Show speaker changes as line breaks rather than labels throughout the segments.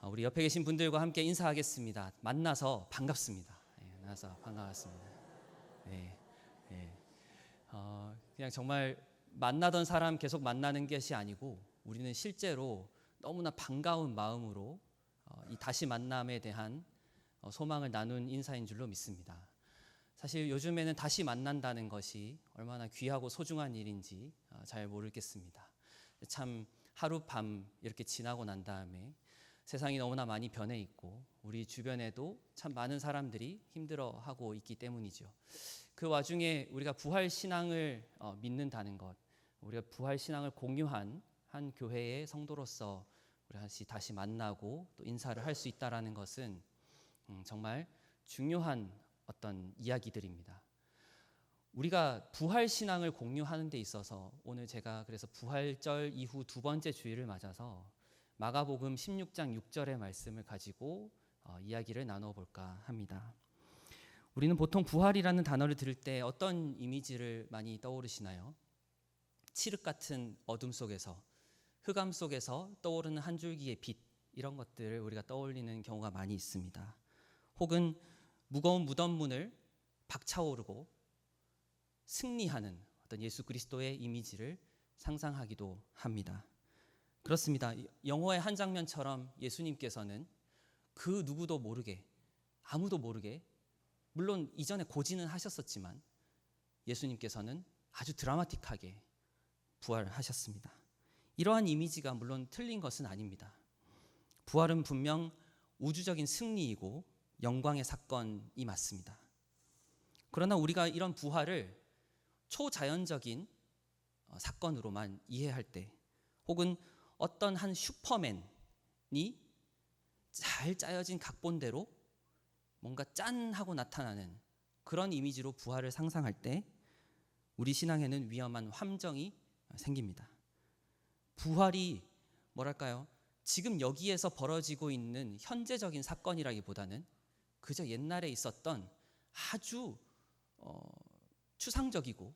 우리 옆에 계신 분들과 함께 인사하겠습니다. 만나서 반갑습니다. 만나서 반갑습니다. 네, 네. 그냥 정말 만나던 사람 계속 만나는 것이 아니고 우리는 실제로 너무나 반가운 마음으로 이 다시 만남에 대한 소망을 나눈 인사인 줄로 믿습니다. 사실 요즘에는 다시 만난다는 것이 얼마나 귀하고 소중한 일인지 잘 모르겠습니다. 참 하룻밤 이렇게 지나고 난 다음에 세상이 너무나 많이 변해 있고 우리 주변에도 참 많은 사람들이 힘들어하고 있기 때문이죠. 그 와중에 우리가 부활 신앙을 믿는다는 것, 우리가 부활 신앙을 공유한 한 교회의 성도로서 우리 다시 만나고 또 인사를 할 수 있다라는 것은 정말 중요한 어떤 이야기들입니다. 우리가 부활 신앙을 공유하는 데 있어서 오늘 제가 그래서 부활절 이후 두 번째 주일을 맞아서 마가복음 16장 6절의 말씀을 가지고 이야기를 나눠볼까 합니다. 우리는 보통 부활이라는 단어를 들을 때 어떤 이미지를 많이 떠오르시나요? 칠흑 같은 어둠 속에서, 흑암 속에서 떠오르는 한 줄기의 빛, 이런 것들을 우리가 떠올리는 경우가 많이 있습니다. 혹은 무거운 무덤문을 박차오르고 승리하는 어떤 예수 그리스도의 이미지를 상상하기도 합니다. 그렇습니다. 영화의 한 장면처럼 예수님께서는 그 누구도 모르게, 아무도 모르게, 물론 이전에 고지는 하셨었지만 예수님께서는 아주 드라마틱하게 부활하셨습니다. 이러한 이미지가 물론 틀린 것은 아닙니다. 부활은 분명 우주적인 승리이고 영광의 사건이 맞습니다. 그러나 우리가 이런 부활을 초자연적인 사건으로만 이해할 때, 혹은 어떤 한 슈퍼맨이 잘 짜여진 각본대로 뭔가 짠 하고 나타나는 그런 이미지로 부활을 상상할 때 우리 신앙에는 위험한 함정이 생깁니다. 부활이 뭐랄까요? 지금 여기에서 벌어지고 있는 현재적인 사건이라기보다는 그저 옛날에 있었던 아주 추상적이고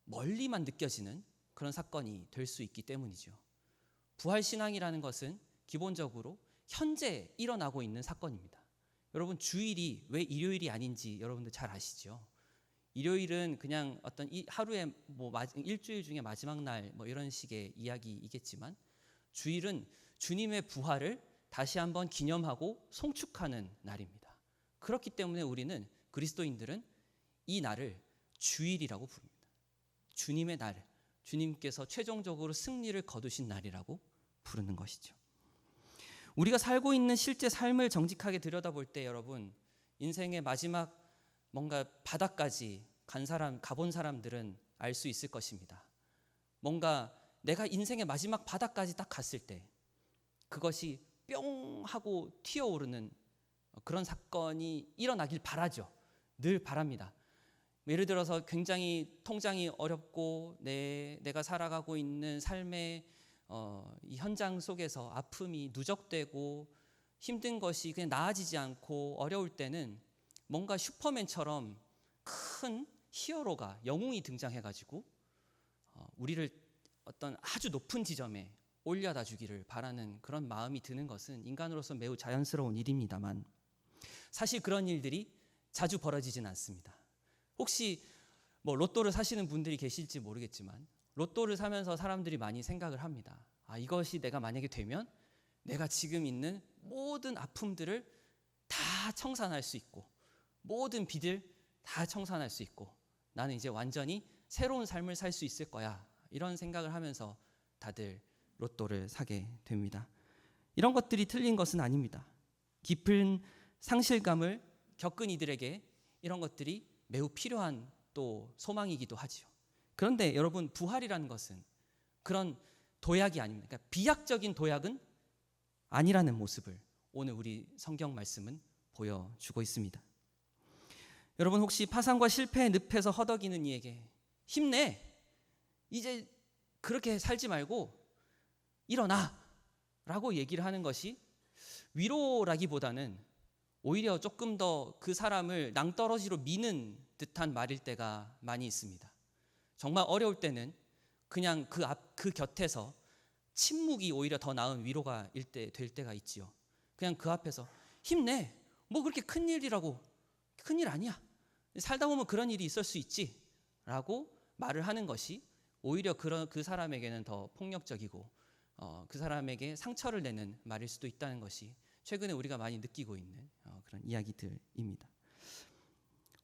멀리만 느껴지는 그런 사건이 될 수 있기 때문이죠. 부활신앙이라는 것은 기본적으로 현재 일어나고 있는 사건입니다. 여러분, 주일이 왜 일요일이 아닌지 여러분들 잘 아시죠? 일요일은 그냥 어떤 하루의 일주일 중에 마지막 날 이런 식의 이야기이겠지만, 주일은 주님의 부활을 다시 한번 기념하고 송축하는 날입니다. 그렇기 때문에 우리는 그리스도인들은 이 날을 주일이라고 부릅니다. 주님의 날, 주님께서 최종적으로 승리를 거두신 날이라고 부르는 것이죠. 우리가 살고 있는 실제 삶을 정직하게 들여다볼 때 여러분, 인생의 마지막 뭔가 바닥까지 가본 사람들은 알 수 있을 것입니다. 뭔가 내가 인생의 마지막 바닥까지 딱 갔을 때 그것이 뿅 하고 튀어오르는 그런 사건이 일어나길 바라죠. 늘 바랍니다. 예를 들어서 굉장히 통장이 어렵고 내가 살아가고 있는 삶의 이 현장 속에서 아픔이 누적되고 힘든 것이 그냥 나아지지 않고 어려울 때는 뭔가 슈퍼맨처럼 큰 히어로가, 영웅이 등장해가지고 우리를 어떤 아주 높은 지점에 올려다 주기를 바라는 그런 마음이 드는 것은 인간으로서 매우 자연스러운 일입니다만, 사실 그런 일들이 자주 벌어지진 않습니다. 혹시 로또를 사시는 분들이 계실지 모르겠지만, 로또를 사면서 사람들이 많이 생각을 합니다. 이것이 내가 만약에 되면 내가 지금 있는 모든 아픔들을 다 청산할 수 있고, 모든 빚을 다 청산할 수 있고, 나는 이제 완전히 새로운 삶을 살 수 있을 거야, 이런 생각을 하면서 다들 로또를 사게 됩니다. 이런 것들이 틀린 것은 아닙니다. 깊은 상실감을 겪은 이들에게 이런 것들이 매우 필요한 또 소망이기도 하죠. 그런데 여러분, 부활이라는 것은 그런 도약이 아닙니다. 그러니까 비약적인 도약은 아니라는 모습을 오늘 우리 성경 말씀은 보여주고 있습니다. 여러분, 혹시 파산과 실패의 늪에서 허덕이는 이에게 힘내, 이제 그렇게 살지 말고 일어나 라고 얘기를 하는 것이 위로라기보다는 오히려 조금 더 그 사람을 낭떠러지로 미는 듯한 말일 때가 많이 있습니다. 정말 어려울 때는 그냥 그 곁에서 침묵이 오히려 더 나은 위로가 될 때가 있지요. 그냥 그 앞에서 힘내. 뭐 그렇게 큰 일이라고, 큰일 아니야. 살다 보면 그런 일이 있을 수 있지 라고 말을 하는 것이 오히려 그 사람에게는 더 폭력적이고 그 사람에게 상처를 내는 말일 수도 있다는 것이 최근에 우리가 많이 느끼고 있는 그런 이야기들입니다.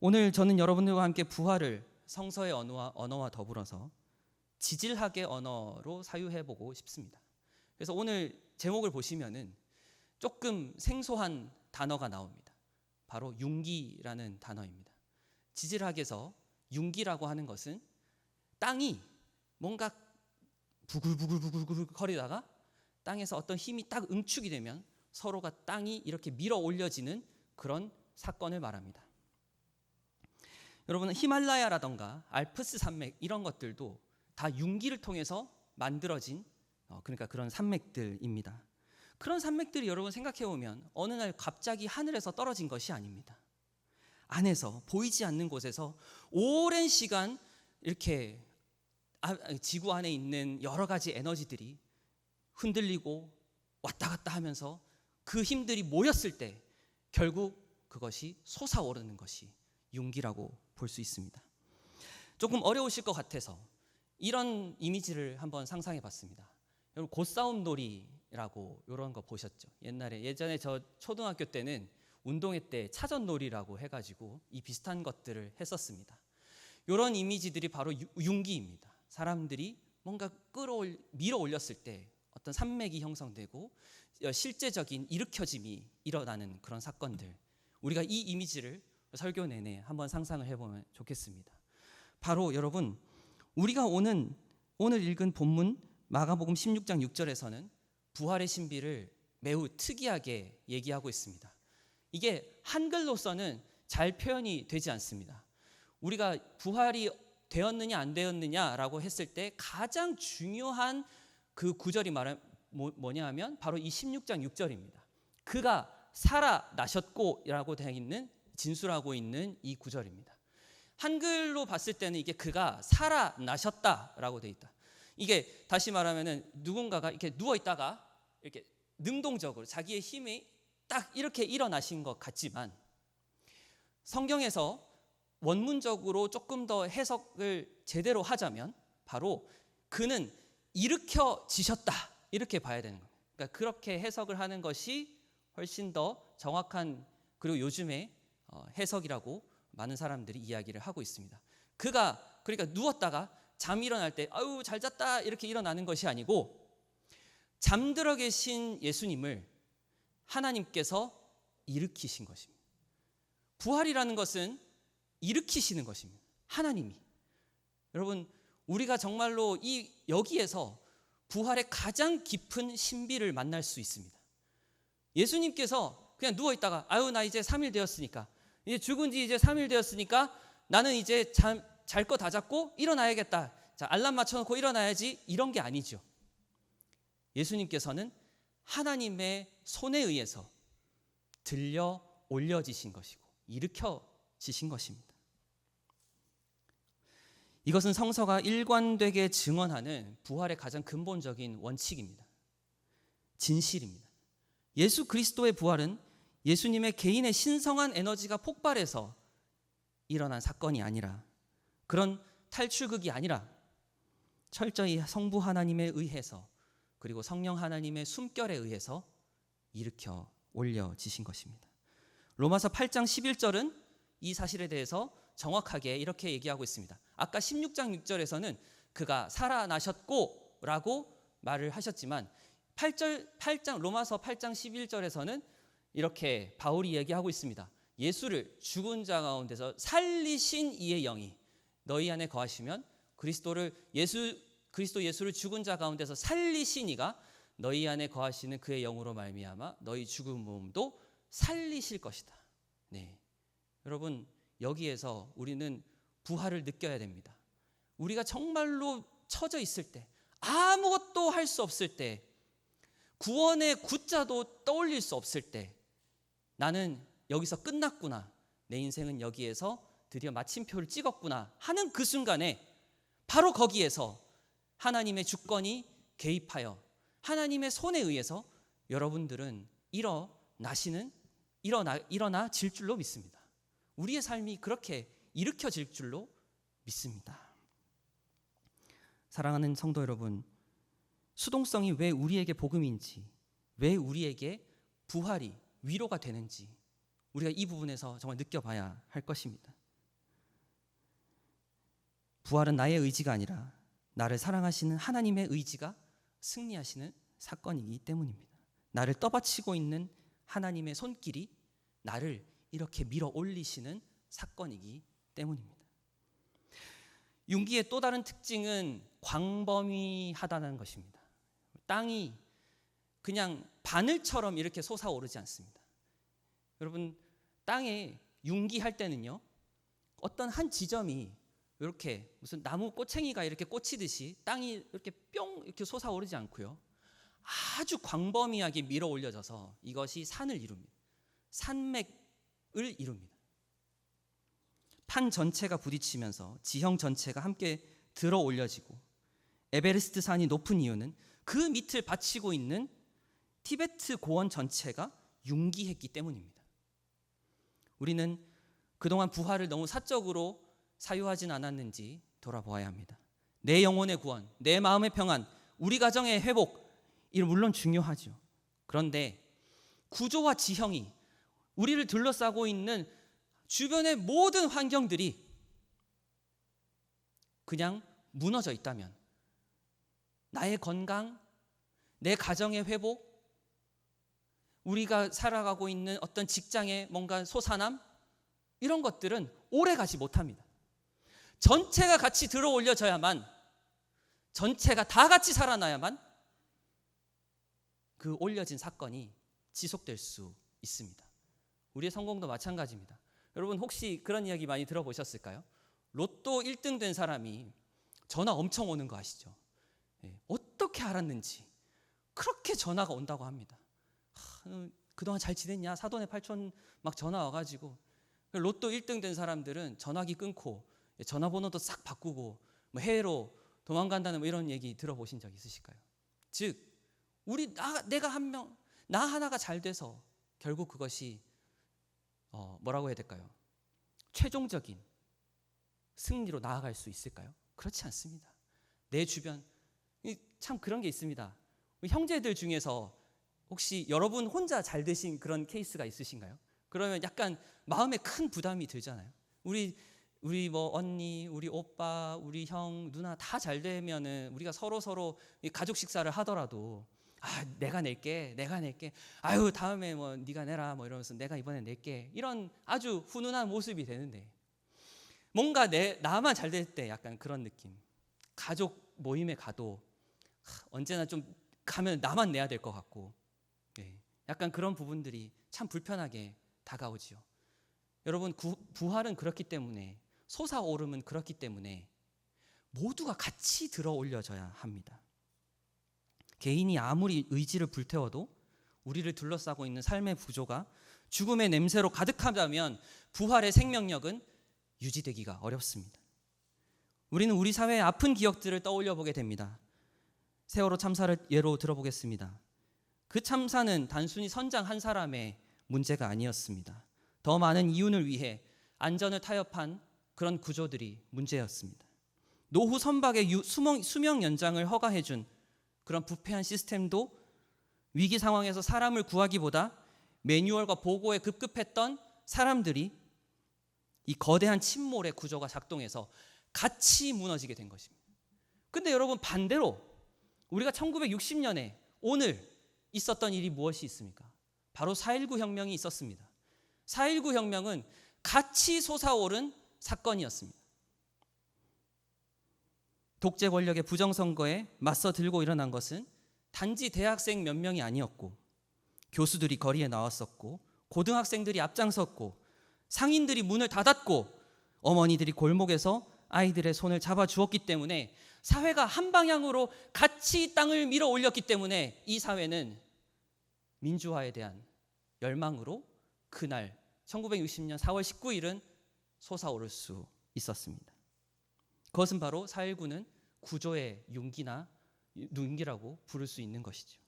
오늘 저는 여러분들과 함께 부활을 성서의 언어와 더불어서 지질학의 언어로 사유해보고 싶습니다. 그래서 오늘 제목을 보시면은 조금 생소한 단어가 나옵니다. 바로 융기라는 단어입니다. 지질학에서 융기라고 하는 것은 땅이 뭔가 부글부글 거리다가 땅에서 어떤 힘이 딱 응축이 되면 서로가 땅이 이렇게 밀어 올려지는 그런 사건을 말합니다. 여러분, 히말라야라던가 알프스 산맥 이런 것들도 다 융기를 통해서 만들어진 그러니까 그런 산맥들입니다. 그런 산맥들이 여러분 생각해 보면 어느 날 갑자기 하늘에서 떨어진 것이 아닙니다. 안에서 보이지 않는 곳에서 오랜 시간 이렇게 지구 안에 있는 여러 가지 에너지들이 흔들리고 왔다 갔다 하면서 그 힘들이 모였을 때 결국 그것이 솟아오르는 것이 융기라고 볼 수 있습니다. 조금 어려우실 것 같아서 이런 이미지를 한번 상상해 봤습니다. 여러분, 곧싸움 놀이라고 이런 거 보셨죠? 예전에 저 초등학교 때는 운동회 때 차전 놀이라고 해가지고 이 비슷한 것들을 했었습니다. 이런 이미지들이 바로 융기입니다. 사람들이 뭔가 밀어 올렸을 때 어떤 산맥이 형성되고 실제적인 일으켜짐이 일어나는 그런 사건들, 우리가 이 이미지를 설교 내내 한번 상상을 해보면 좋겠습니다. 바로 여러분, 우리가 오늘 읽은 본문 마가복음 16장 6절에서는 부활의 신비를 매우 특이하게 얘기하고 있습니다. 이게 한글로서는 잘 표현이 되지 않습니다. 우리가 부활이 되었느냐 안 되었느냐라고 했을 때 가장 중요한 그 구절이 뭐냐 하면 바로 이 16장 6절입니다. 그가 살아나셨고라고 되어 있는, 진술하고 있는 이 구절입니다. 한글로 봤을 때는 이게 그가 살아나셨다라고 되어 있다. 이게 다시 말하면은 누군가가 이렇게 누워 있다가 이렇게 능동적으로 자기의 힘이 딱 이렇게 일어나신 것 같지만 성경에서 원문적으로 조금 더 해석을 제대로 하자면 바로 그는 일으켜지셨다 이렇게 봐야 되는 거예요. 그러니까 그렇게 해석을 하는 것이 훨씬 더 정확한, 그리고 요즘에 해석이라고 많은 사람들이 이야기를 하고 있습니다. 그가 그러니까 누웠다가 잠이 일어날 때 아유 잘 잤다 이렇게 일어나는 것이 아니고 잠들어 계신 예수님을 하나님께서 일으키신 것입니다. 부활이라는 것은 일으키시는 것입니다. 하나님이. 여러분, 우리가 정말로 여기에서 부활의 가장 깊은 신비를 만날 수 있습니다. 예수님께서 그냥 누워 있다가 아유 나 이제 3일 되었으니까, 이제 죽은 지 이제 3일 되었으니까 나는 이제 잘 거 다 잤고 일어나야겠다. 자, 알람 맞춰놓고 일어나야지, 이런 게 아니죠. 예수님께서는 하나님의 손에 의해서 들려 올려지신 것이고 일으켜지신 것입니다. 이것은 성서가 일관되게 증언하는 부활의 가장 근본적인 원칙입니다. 진실입니다. 예수 그리스도의 부활은 예수님의 개인의 신성한 에너지가 폭발해서 일어난 사건이 아니라, 그런 탈출극이 아니라 철저히 성부 하나님에 의해서, 그리고 성령 하나님의 숨결에 의해서 일으켜 올려지신 것입니다. 로마서 8장 11절은 이 사실에 대해서 정확하게 이렇게 얘기하고 있습니다. 아까 16장 6절에서는 그가 살아나셨고 라고 말을 하셨지만 로마서 8장 11절에서는 이렇게 바울이 얘기하고 있습니다. 예수를 죽은 자 가운데서 살리신 이의 영이 너희 안에 거하시면 그리스도 예수를 죽은 자 가운데서 살리신 이가 너희 안에 거하시는 그의 영으로 말미암아 너희 죽은 몸도 살리실 것이다. 네, 여러분, 여기에서 우리는 부활을 느껴야 됩니다. 우리가 정말로 처져 있을 때, 아무것도 할 수 없을 때, 구원의 구자도 떠올릴 수 없을 때, 나는 여기서 끝났구나, 내 인생은 여기에서 드디어 마침표를 찍었구나 하는 그 순간에 바로 거기에서 하나님의 주권이 개입하여 하나님의 손에 의해서 여러분들은 일어나질 줄로 믿습니다. 우리의 삶이 그렇게 일으켜질 줄로 믿습니다. 사랑하는 성도 여러분, 수동성이 왜 우리에게 복음인지, 왜 우리에게 부활이 위로가 되는지 우리가 이 부분에서 정말 느껴봐야 할 것입니다. 부활은 나의 의지가 아니라 나를 사랑하시는 하나님의 의지가 승리하시는 사건이기 때문입니다. 나를 떠받치고 있는 하나님의 손길이 나를 이렇게 밀어 올리시는 사건이기 때문입니다. 융기의 또 다른 특징은 광범위하다는 것입니다. 땅이 그냥 바늘처럼 이렇게 솟아오르지 않습니다. 여러분, 땅에 융기할 때는요, 어떤 한 지점이 이렇게 무슨 나무 꼬챙이가 이렇게 꽂히듯이 땅이 이렇게 뿅 이렇게 솟아오르지 않고요, 아주 광범위하게 밀어 올려져서 이것이 산을 이룹니다. 산맥을 이룹니다. 판 전체가 부딪히면서 지형 전체가 함께 들어 올려지고, 에베레스트 산이 높은 이유는 그 밑을 받치고 있는 티베트 고원 전체가 융기했기 때문입니다. 우리는 그동안 부활을 너무 사적으로 사유하진 않았는지 돌아보아야 합니다. 내 영혼의 구원, 내 마음의 평안, 우리 가정의 회복, 이는 물론 중요하죠. 그런데 구조와 지형이, 우리를 둘러싸고 있는 주변의 모든 환경들이 그냥 무너져 있다면, 나의 건강, 내 가정의 회복, 우리가 살아가고 있는 어떤 직장의 뭔가 소산함, 이런 것들은 오래 가지 못합니다. 전체가 같이 들어 올려져야만, 전체가 다 같이 살아나야만 그 올려진 사건이 지속될 수 있습니다. 우리의 성공도 마찬가지입니다. 여러분, 혹시 그런 이야기 많이 들어보셨을까요? 로또 1등 된 사람이 전화 엄청 오는 거 아시죠? 어떻게 알았는지 그렇게 전화가 온다고 합니다. 그동안 잘 지냈냐? 사돈의 팔촌 막 전화 와가지고. 로또 1등 된 사람들은 전화기 끊고 전화번호도 싹 바꾸고 뭐 해외로 도망간다는 뭐 이런 얘기 들어보신 적 있으실까요? 즉, 내가 한 명, 나 하나가 잘 돼서 결국 그것이 뭐라고 해야 될까요? 최종적인 승리로 나아갈 수 있을까요? 그렇지 않습니다. 내 주변, 참 그런 게 있습니다. 형제들 중에서 혹시 여러분 혼자 잘 되신 그런 케이스가 있으신가요? 그러면 약간 마음에 큰 부담이 들잖아요. 우리 뭐 언니, 우리 오빠, 우리 형, 누나 다 잘 되면은 우리가 서로 가족 식사를 하더라도 내가 낼게. 아유, 다음에 뭐 네가 내라 뭐 이러면서 내가 이번에 낼게. 이런 아주 훈훈한 모습이 되는데, 뭔가 나만 잘 될 때 약간 그런 느낌. 가족 모임에 가도 언제나 좀 가면 나만 내야 될 것 같고, 약간 그런 부분들이 참 불편하게 다가오지요. 여러분, 부활은 그렇기 때문에, 솟아오름은 그렇기 때문에 모두가 같이 들어 올려져야 합니다. 개인이 아무리 의지를 불태워도 우리를 둘러싸고 있는 삶의 구조가 죽음의 냄새로 가득하다면 부활의 생명력은 유지되기가 어렵습니다. 우리는 우리 사회의 아픈 기억들을 떠올려 보게 됩니다. 세월호 참사를 예로 들어보겠습니다. 그 참사는 단순히 선장 한 사람의 문제가 아니었습니다. 더 많은 이윤을 위해 안전을 타협한 그런 구조들이 문제였습니다. 노후 선박의 수명 연장을 허가해준 그런 부패한 시스템도 위기 상황에서 사람을 구하기보다 매뉴얼과 보고에 급급했던 사람들이 이 거대한 침몰의 구조가 작동해서 같이 무너지게 된 것입니다. 근데 여러분, 반대로 우리가 1960년에 오늘 있었던 일이 무엇이 있습니까? 바로 4.19 혁명이 있었습니다. 4.19 혁명은 같이 솟아오른 사건이었습니다. 독재 권력의 부정선거에 맞서 들고 일어난 것은 단지 대학생 몇 명이 아니었고, 교수들이 거리에 나왔었고, 고등학생들이 앞장섰고, 상인들이 문을 닫았고, 어머니들이 골목에서 아이들의 손을 잡아주었기 때문에, 사회가 한 방향으로 같이 땅을 밀어 올렸기 때문에 이 사회는 민주화에 대한 열망으로 그날 1960년 4월 19일은 솟아오를 수 있었습니다. 그것은 바로 4.19는 구조의 융기라고 부를 수 있는 것이죠.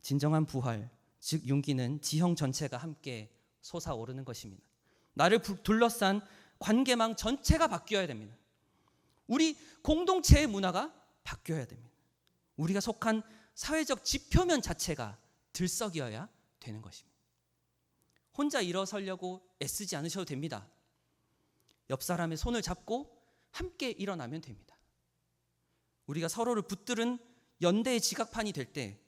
진정한 부활, 즉 윤기는 지형 전체가 함께 솟아오르는 것입니다. 나를 둘러싼 관계망 전체가 바뀌어야 됩니다. 우리 공동체의 문화가 바뀌어야 됩니다. 우리가 속한 사회적 지표면 자체가 들썩여야 되는 것입니다. 혼자 일어서려고 애쓰지 않으셔도 됩니다. 옆 사람의 손을 잡고 함께 일어나면 됩니다. 우리가 서로를 붙들은 연대의 지각판이 될 때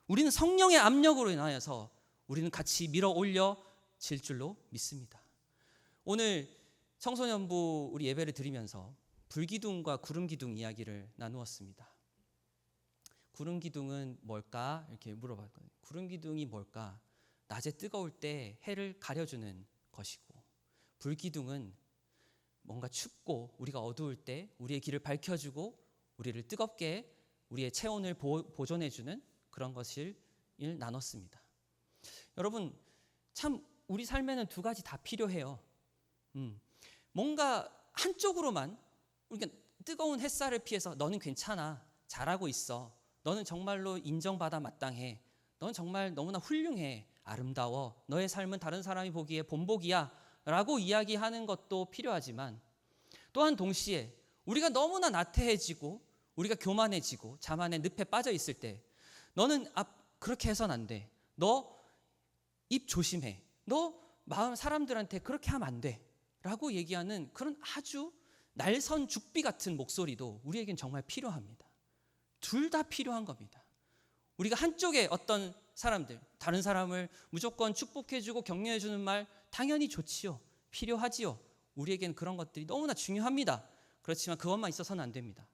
우리는 성령의 압력으로 인하여서 우리는 같이 밀어 올려질 줄로 믿습니다. 오늘 청소년부 우리 예배를 드리면서 불기둥과 구름기둥 이야기를 나누었습니다. 구름기둥은 뭘까? 이렇게 물어봤거든요. 구름기둥이 뭘까? 낮에 뜨거울 때 해를 가려주는 것이고, 불기둥은 뭔가 춥고 우리가 어두울 때 우리의 길을 밝혀주고 우리를 뜨겁게 우리의 체온을 보존해주는 그런 것을 나눴습니다. 여러분, 참 우리 삶에는 두 가지 다 필요해요. 뭔가 한쪽으로만 우리가 뜨거운 햇살을 피해서 너는 괜찮아, 잘하고 있어, 너는 정말로 인정받아 마땅해, 너는 정말 너무나 훌륭해, 아름다워, 너의 삶은 다른 사람이 보기에 본보기야 라고 이야기하는 것도 필요하지만, 또한 동시에 우리가 너무나 나태해지고 우리가 교만해지고 자만의 늪에 빠져 있을 때 너는 그렇게 해서는 안 돼, 너 입 조심해, 너 마음 사람들한테 그렇게 하면 안 돼 라고 얘기하는 그런 아주 날선 죽비 같은 목소리도 우리에겐 정말 필요합니다. 둘 다 필요한 겁니다. 우리가 한쪽에 어떤 사람들, 다른 사람을 무조건 축복해주고 격려해주는 말 당연히 좋지요, 필요하지요. 우리에겐 그런 것들이 너무나 중요합니다. 그렇지만 그것만 있어서는 안 됩니다.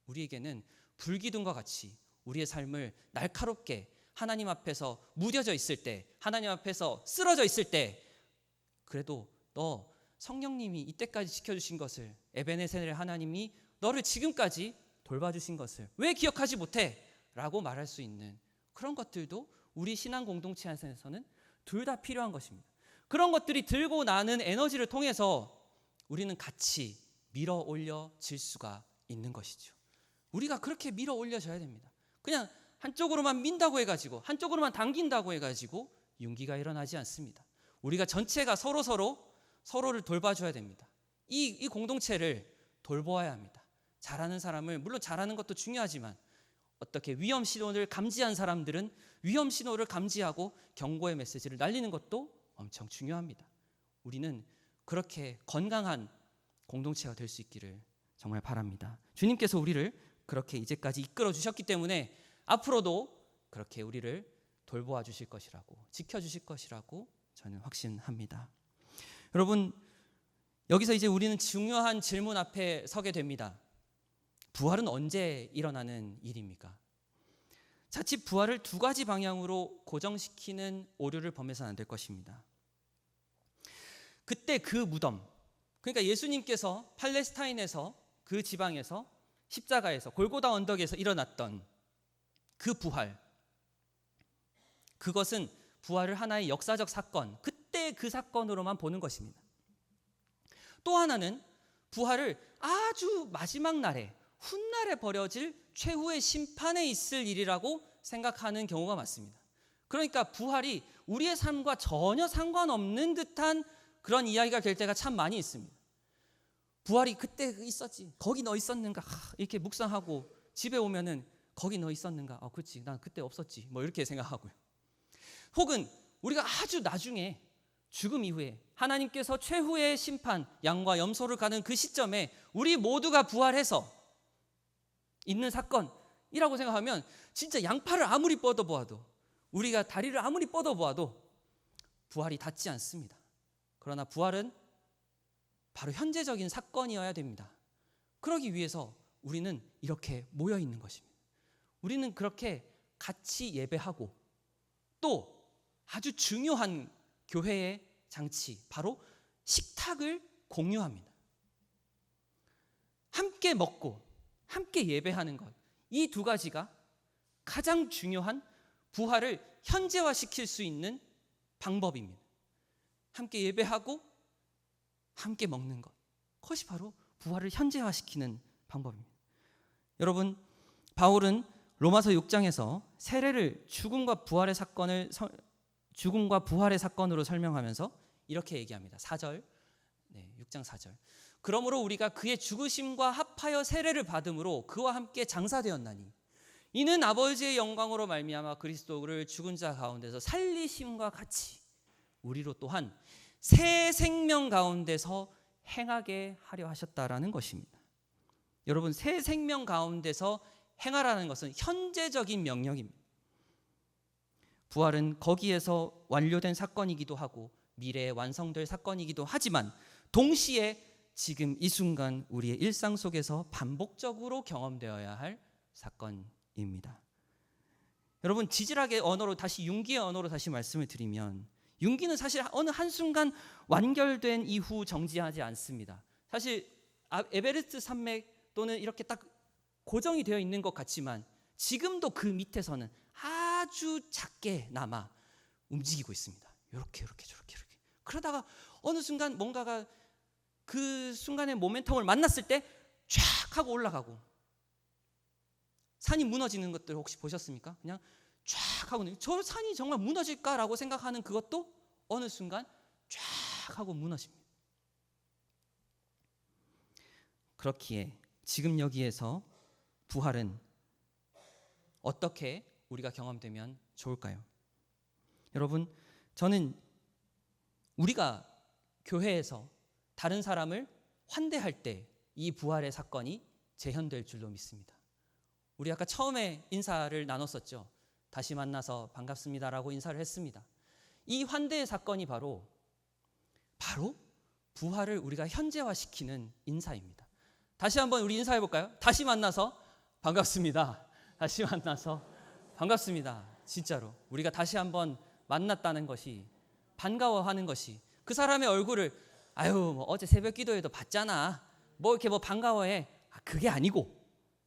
우리에게는 불기둥과 같이 우리의 삶을 날카롭게 하나님 앞에서 무뎌져 있을 때, 하나님 앞에서 쓰러져 있을 때, 그래도 너 성령님이 이때까지 지켜주신 것을, 에베네셀의 하나님이 너를 지금까지 돌봐주신 것을 왜 기억하지 못해? 라고 말할 수 있는 그런 것들도 우리 신앙 공동체 안에서는 둘 다 필요한 것입니다. 그런 것들이 들고 나는 에너지를 통해서 우리는 같이 밀어 올려질 수가 있는 것이죠. 우리가 그렇게 밀어 올려져야 됩니다. 그냥 한쪽으로만 민다고 해가지고, 한쪽으로만 당긴다고 해가지고 윤기가 일어나지 않습니다. 우리가 전체가 서로를 돌봐줘야 됩니다. 이 공동체를 돌보아야 합니다. 잘하는 사람을, 물론 잘하는 것도 중요하지만 어떻게 위험 신호를 감지한 사람들은 위험 신호를 감지하고 경고의 메시지를 날리는 것도 엄청 중요합니다. 우리는 그렇게 건강한 공동체가 될 수 있기를 정말 바랍니다. 주님께서 우리를 그렇게 이제까지 이끌어 주셨기 때문에 앞으로도 그렇게 우리를 돌보아 주실 것이라고, 지켜주실 것이라고 저는 확신합니다. 여러분, 여기서 이제 우리는 중요한 질문 앞에 서게 됩니다. 부활은 언제 일어나는 일입니까? 자칫 부활을 두 가지 방향으로 고정시키는 오류를 범해서는 안 될 것입니다. 그때 그 무덤, 그러니까 예수님께서 팔레스타인에서, 그 지방에서, 십자가에서, 골고다 언덕에서 일어났던 그 부활, 그것은 부활을 하나의 역사적 사건, 그때 그 사건으로만 보는 것입니다. 또 하나는 부활을 아주 마지막 날에, 훗날에 벌어질 최후의 심판에 있을 일이라고 생각하는 경우가 많습니다. 그러니까 부활이 우리의 삶과 전혀 상관없는 듯한 그런 이야기가 될 때가 참 많이 있습니다. 부활이 그때 있었지, 거기 너 있었는가, 이렇게 묵상하고 집에 오면은 거기 너 있었는가, 그렇지, 난 그때 없었지, 뭐 이렇게 생각하고요. 혹은 우리가 아주 나중에, 죽음 이후에 하나님께서 최후의 심판, 양과 염소를 가는 그 시점에 우리 모두가 부활해서 있는 사건이라고 생각하면 진짜 양팔을 아무리 뻗어보아도, 우리가 다리를 아무리 뻗어보아도 부활이 닿지 않습니다. 그러나 부활은 바로 현재적인 사건이어야 됩니다. 그러기 위해서 우리는 이렇게 모여 있는 것입니다. 우리는 그렇게 같이 예배하고, 또 아주 중요한 교회의 장치, 바로 식탁을 공유합니다. 함께 먹고 함께 예배하는 것, 이 두 가지가 가장 중요한 부활을 현재화시킬 수 있는 방법입니다. 함께 예배하고 함께 먹는 것, 그것이 바로 부활을 현재화시키는 방법입니다. 여러분, 바울은 로마서 6장에서 세례를 죽음과 부활의 사건을 죽음과 부활의 사건으로 설명하면서 이렇게 얘기합니다. 4절, 6장 4절. 그러므로 우리가 그의 죽으심과 합하여 세례를 받음으로 그와 함께 장사되었나니 이는 아버지의 영광으로 말미암아 그리스도를 죽은 자 가운데서 살리심과 같이 우리로 또한 새 생명 가운데서 행하게 하려 하셨다라는 것입니다. 여러분, 새 생명 가운데서 행하라는 것은 현재적인 명령입니다. 부활은 거기에서 완료된 사건이기도 하고 미래에 완성될 사건이기도 하지만 동시에 지금 이 순간 우리의 일상 속에서 반복적으로 경험되어야 할 사건입니다. 여러분, 지질학의 언어로 다시 융기의 언어로 다시 말씀을 드리면 융기는 사실 어느 한순간 완결된 이후 정지하지 않습니다. 사실 에베레스트 산맥 또는 이렇게 딱 고정이 되어 있는 것 같지만 지금도 그 밑에서는 아주 작게 남아 움직이고 있습니다. 이렇게 저렇게. 그러다가 어느 순간 뭔가가 그 순간의 모멘텀을 만났을 때 쫙 하고 올라가고, 산이 무너지는 것들 혹시 보셨습니까? 그냥 쫙 하고, 저 산이 정말 무너질까라고 생각하는 그것도 어느 순간 쫙 하고 무너집니다. 그렇기에 지금 여기에서 부활은 어떻게 우리가 경험되면 좋을까요? 여러분, 저는 우리가 교회에서 다른 사람을 환대할 때 이 부활의 사건이 재현될 줄로 믿습니다. 우리 아까 처음에 인사를 나눴었죠. 다시 만나서 반갑습니다라고 인사를 했습니다. 이 환대의 사건이 바로 부활을 우리가 현재화시키는 인사입니다. 다시 한번 우리 인사해 볼까요? 다시 만나서 반갑습니다. 다시 만나서 반갑습니다. 진짜로 우리가 다시 한번 만났다는 것이, 반가워하는 것이, 그 사람의 얼굴을 뭐 어제 새벽 기도에도 봤잖아, 뭐 이렇게 뭐 반가워해, 그게 아니고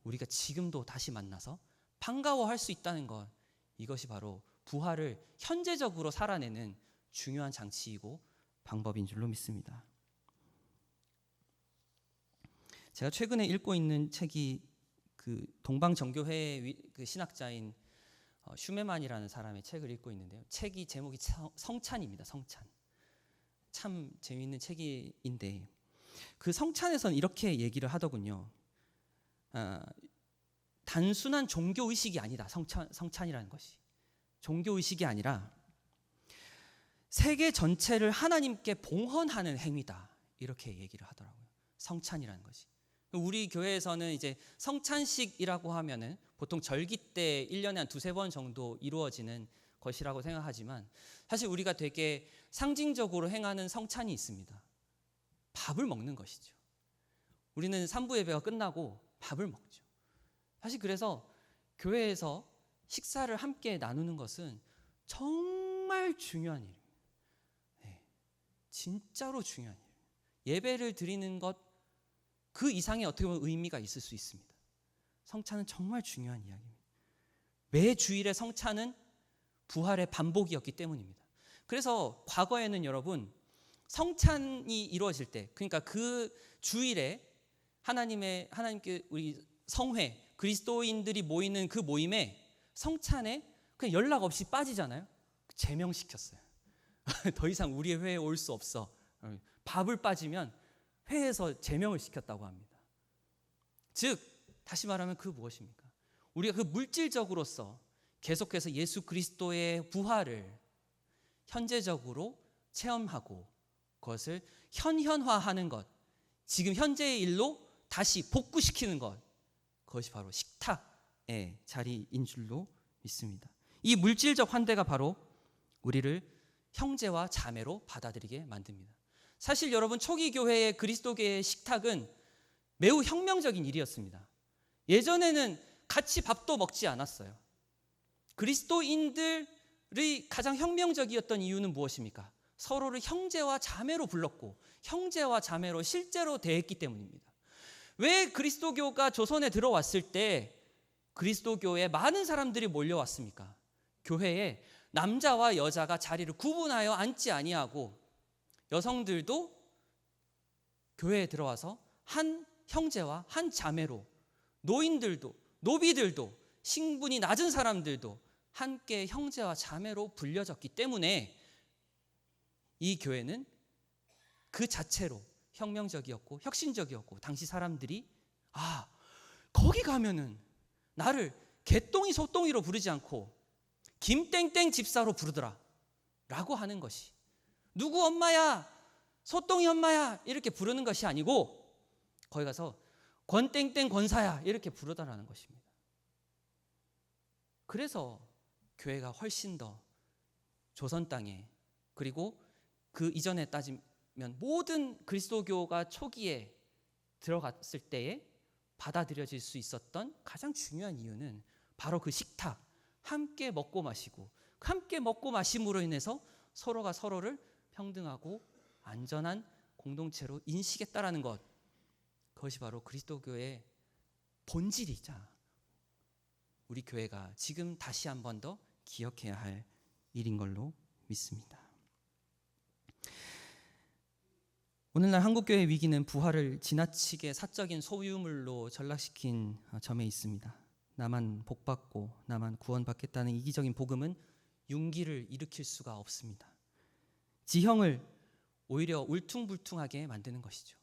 우리가 지금도 다시 만나서 반가워할 수 있다는 것, 이것이 바로 부활을 현재적으로 살아내는 중요한 장치이고 방법인 줄로 믿습니다. 제가 최근에 읽고 있는 책이 그 동방정교회의 그 신학자인 슈메만이라는 사람의 책을 읽고 있는데요. 책이 제목이 성찬입니다. 성찬. 참 재미있는 책인데 그 성찬에서는 이렇게 얘기를 하더군요. 단순한 종교의식이 아니다. 성찬이라는 것이 종교의식이 아니라 세계 전체를 하나님께 봉헌하는 행위다, 이렇게 얘기를 하더라고요. 성찬이라는 것이. 우리 교회에서는 이제 성찬식이라고 하면은 보통 절기 때 1년에 한 2-3번 정도 이루어지는 것이라고 생각하지만 사실 우리가 되게 상징적으로 행하는 성찬이 있습니다. 밥을 먹는 것이죠. 우리는 산부 예배가 끝나고 밥을 먹죠. 사실 그래서 교회에서 식사를 함께 나누는 것은 정말 중요한 일입니다. 진짜로 중요한 일. 예배를 드리는 것 그 이상의 어떻게 보면 의미가 있을 수 있습니다. 성찬은 정말 중요한 이야기입니다. 매 주일의 성찬은 부활의 반복이었기 때문입니다. 그래서 과거에는 여러분, 성찬이 이루어질 때, 그러니까 그 주일에 하나님께 우리 성회 그리스도인들이 모이는 그 모임에, 성찬에 그냥 연락 없이 빠지잖아요. 제명시켰어요. 더 이상 우리의 회에 올 수 없어. 밥을 빠지면 회에서 제명을 시켰다고 합니다. 즉 다시 말하면 그 무엇입니까? 우리가 그 물질적으로서 계속해서 예수 그리스도의 부활을 현재적으로 체험하고 그것을 현현화하는 것, 지금 현재의 일로 다시 복구시키는 것, 그것이 바로 식탁의 자리인 줄로 믿습니다. 이 물질적 환대가 바로 우리를 형제와 자매로 받아들이게 만듭니다. 사실 여러분, 초기 교회의 그리스도계의 식탁은 매우 혁명적인 일이었습니다. 예전에는 같이 밥도 먹지 않았어요. 그리스도인들의 가장 혁명적이었던 이유는 무엇입니까? 서로를 형제와 자매로 불렀고 형제와 자매로 실제로 대했기 때문입니다. 왜 그리스도교가 조선에 들어왔을 때 그리스도교에 많은 사람들이 몰려왔습니까? 교회에 남자와 여자가 자리를 구분하여 앉지 아니하고 여성들도 교회에 들어와서 한 형제와 한 자매로, 노인들도 노비들도 신분이 낮은 사람들도 함께 형제와 자매로 불려졌기 때문에 이 교회는 그 자체로 혁명적이었고 혁신적이었고, 당시 사람들이 거기 가면은 나를 개똥이 소똥이로 부르지 않고 김땡땡 집사로 부르더라 라고 하는 것이, 누구 엄마야, 소똥이 엄마야 이렇게 부르는 것이 아니고 거기 가서 권땡땡 권사야 이렇게 부르다라는 것입니다. 그래서 교회가 훨씬 더 조선 땅에, 그리고 그 이전에 따지면 모든 그리스도교가 초기에 들어갔을 때에 받아들여질 수 있었던 가장 중요한 이유는 바로 그 식탁, 함께 먹고 마시고, 함께 먹고 마심으로 인해서 서로가 서로를 평등하고 안전한 공동체로 인식했다라는 것, 그것이 바로 그리스도교의 본질이자 우리 교회가 지금 다시 한 번 더 기억해야 할 일인 걸로 믿습니다. 오늘날 한국교회의 위기는 부활을 지나치게 사적인 소유물로 전락시킨 점에 있습니다. 나만 복받고 나만 구원받겠다는 이기적인 복음은 윤기를 일으킬 수가 없습니다. 지형을 오히려 울퉁불퉁하게 만드는 것이죠.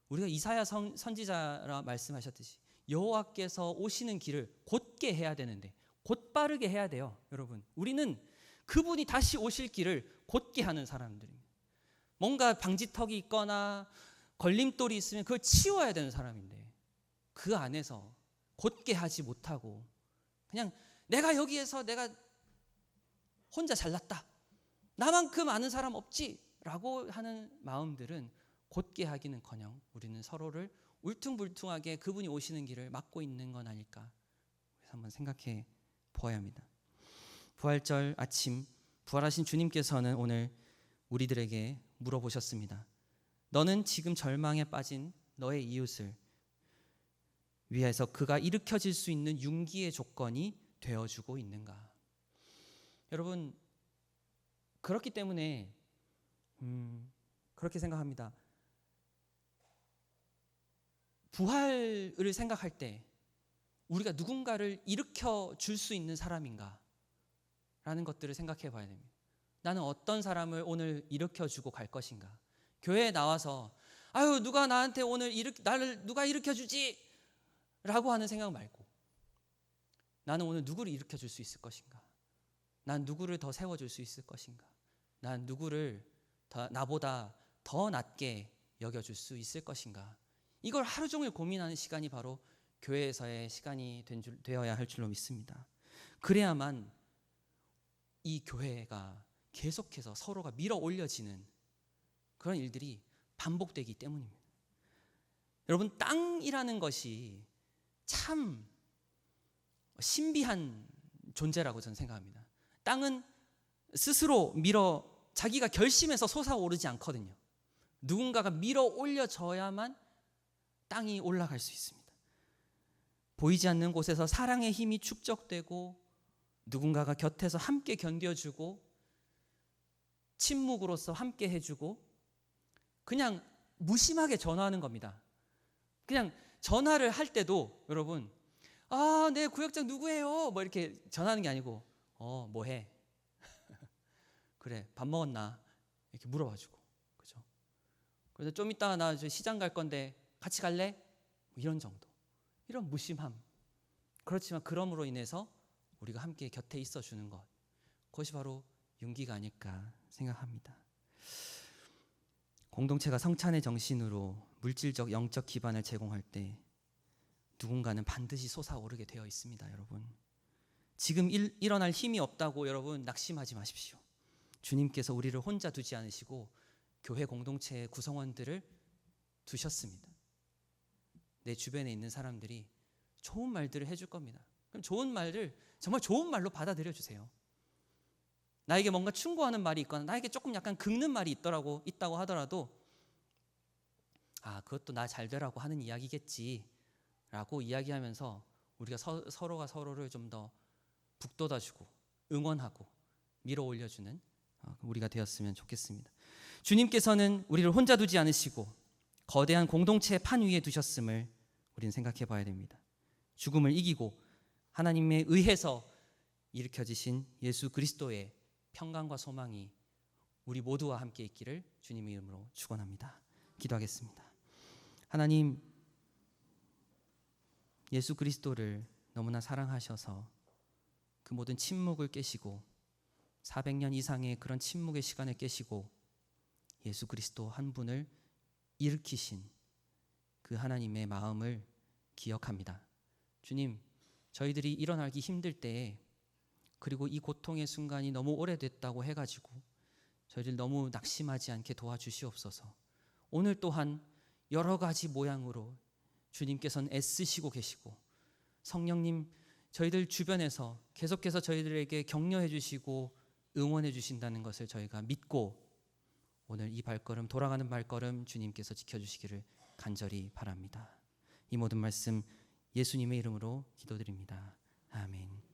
우리가 이사야 선지자라 말씀하셨듯이 여호와께서 오시는 길을 곧게 해야 되는데, 곧바르게 해야 돼요. 여러분, 우리는 그분이 다시 오실 길을 곧게 하는 사람들입니다. 뭔가 방지턱이 있거나 걸림돌이 있으면 그걸 치워야 되는 사람인데, 그 안에서 곧게 하지 못하고 그냥 내가 여기에서 내가 혼자 잘났다, 나만큼 아는 사람 없지 라고 하는 마음들은 곧게 하기는커녕 우리는 서로를 울퉁불퉁하게 그분이 오시는 길을 막고 있는 건 아닐까, 그래서 한번 생각해 보아야 합니다. 부활절 아침, 부활하신 주님께서는 오늘 우리들에게 물어보셨습니다. 너는 지금 절망에 빠진 너의 이웃을 위해서 그가 일으켜질 수 있는 윤기의 조건이 되어주고 있는가? 여러분, 그렇기 때문에 그렇게 생각합니다. 부활을 생각할 때 우리가 누군가를 일으켜 줄 수 있는 사람인가? 라는 것들을 생각해 봐야 됩니다. 나는 어떤 사람을 오늘 일으켜 주고 갈 것인가? 교회에 나와서 누가 나한테 오늘 나를 누가 일으켜 주지? 라고 하는 생각 말고, 나는 오늘 누구를 일으켜 줄 수 있을 것인가? 난 누구를 더 세워 줄 수 있을 것인가? 난 누구를 나보다 더 낮게 여겨 줄 수 있을 것인가? 이걸 하루 종일 고민하는 시간이 바로 교회에서의 시간이 되어야 할 줄로 믿습니다. 그래야만 이 교회가 계속해서 서로가 밀어 올려지는 그런 일들이 반복되기 때문입니다. 여러분, 땅이라는 것이 참 신비한 존재라고 저는 생각합니다. 땅은 스스로 자기가 결심해서 솟아오르지 않거든요. 누군가가 밀어 올려져야만 땅이 올라갈 수 있습니다. 보이지 않는 곳에서 사랑의 힘이 축적되고, 누군가가 곁에서 함께 견뎌주고, 침묵으로서 함께 해주고, 그냥 무심하게 전화하는 겁니다. 그냥 전화를 할 때도 여러분, 네, 구역장 누구예요? 뭐 이렇게 전화하는 게 아니고, 뭐 해? 그래, 밥 먹었나? 이렇게 물어봐주고, 그죠? 그래서 좀 이따가 나 시장 갈 건데 같이 갈래? 이런 정도, 이런 무심함. 그렇지만 그럼으로 인해서 우리가 함께 곁에 있어주는 것, 그것이 바로 윤기가 아닐까 생각합니다. 공동체가 성찬의 정신으로 물질적 영적 기반을 제공할 때 누군가는 반드시 솟아오르게 되어 있습니다. 여러분, 지금 일어날 힘이 없다고 여러분 낙심하지 마십시오. 주님께서 우리를 혼자 두지 않으시고 교회 공동체의 구성원들을 두셨습니다. 내 주변에 있는 사람들이 좋은 말들을 해줄 겁니다. 그럼 좋은 말을 정말 좋은 말로 받아들여 주세요. 나에게 뭔가 충고하는 말이 있거나 나에게 조금 약간 긁는 말이 있다고 하더라도, 그것도 나 잘 되라고 하는 이야기겠지 라고 이야기하면서 우리가 서로가 서로를 좀 더 북돋아주고 응원하고 밀어 올려주는 우리가 되었으면 좋겠습니다. 주님께서는 우리를 혼자 두지 않으시고 거대한 공동체의 판 위에 두셨음을 우리는 생각해 봐야 됩니다. 죽음을 이기고 하나님에 의해서 일으켜지신 예수 그리스도의 평강과 소망이 우리 모두와 함께 있기를 주님의 이름으로 축원합니다. 기도하겠습니다. 하나님, 예수 그리스도를 너무나 사랑하셔서 그 모든 침묵을 깨시고 400년 이상의 그런 침묵의 시간을 깨시고 예수 그리스도 한 분을 일으키신 그 하나님의 마음을 기억합니다. 주님, 저희들이 일어나기 힘들 때에, 그리고 이 고통의 순간이 너무 오래됐다고 해가지고 저희들 너무 낙심하지 않게 도와주시옵소서. 오늘 또한 여러 가지 모양으로 주님께서는 애쓰시고 계시고, 성령님 저희들 주변에서 계속해서 저희들에게 격려해 주시고 응원해 주신다는 것을 저희가 믿고 오늘 이 발걸음, 돌아가는 발걸음 주님께서 지켜주시기를 간절히 바랍니다. 이 모든 말씀 예수님의 이름으로 기도드립니다. 아멘.